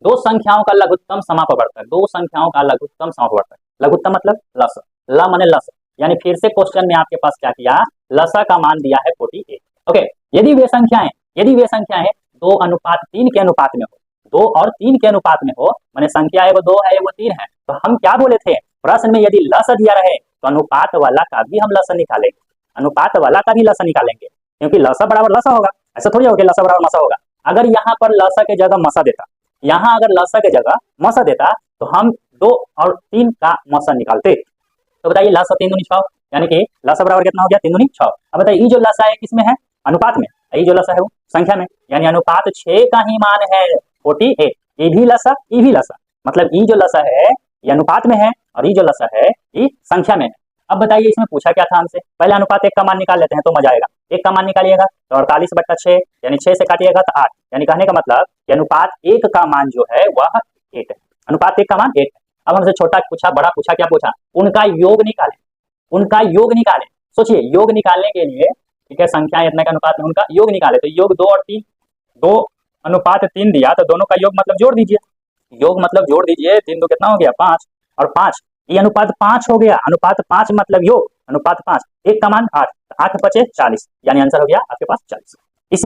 दो संख्याओं का लघुत्तम समापवर्तक, दो संख्याओं का लघुत्तम समापवर्तक। लघुत्तम मतलब लस, ल माने लस, यानी फिर से क्वेश्चन में आपके पास क्या किया, लसा का मान दिया है 48। ओके, यदि वे संख्याएं 2:3 के अनुपात में हो, 2 और 3 के अनुपात में हो, माने संख्या है वो 2 है वो 3 है, तो हम क्या बोले थे, प्रश्न में यदि लस दिया रहे तो अनुपात वाला का भी हम लस निकालेंगे, अनुपात वाला का भी लस निकालेंगे, क्योंकि लसा बराबर लसा होगा, ऐसा थोड़ी होगा लसा बराबर मसा होगा। अगर यहाँ पर लसा के जगह मसा देता, यहाँ अगर लसा के जगह मसा देता तो हम 2 और 3 का मसा निकालते। तो बताइए लसा 3 दूनी 6, यानी कि लसा बराबर कितना हो गया, 3 दूनी 6। अब बताइए ये जो लसा है किसमें है, अनुपात में, ये जो लसा है वो संख्या में, यानी अनुपात 6 का ही मान है 48। ये भी लसा, ये भी लसा, मतलब ये जो लसा है ये अनुपात में है और ये जो लसा है ये संख्या में है। अब बताइए इसमें पूछा क्या था हमसे, पहले अनुपात 1 का मान निकाल लेते हैं तो मजा आएगा। 1 का मान निकालिएगा तो 48/6, यानी 6 से काटिएगा तो 8, यानी कहने का मतलब कि अनुपात 1 का मान जो है वह 8 है, अनुपात 1 का मान 8 है। अब हमसे छोटा पूछा, बड़ा पूछा, क्या पूछा, उनका योग निकाले, उनका योग निकाले। सोचिए योग निकालने के लिए, ठीक है, संख्याएं इतने के अनुपात में उनका योग निकाले, तो योग 2 और 3, 2:3 दिया तो दोनों का योग मतलब जोड़ दीजिए, योग मतलब जोड़ दीजिए, 3 2 कितना हो गया 5 और 5, ये अनुपात 5 हो गया, अनुपात 5 मतलब योग, अनुपात 5, 1 का मान 8, 8 बचे 40, यानी आंसर हो गया आपके पास 40।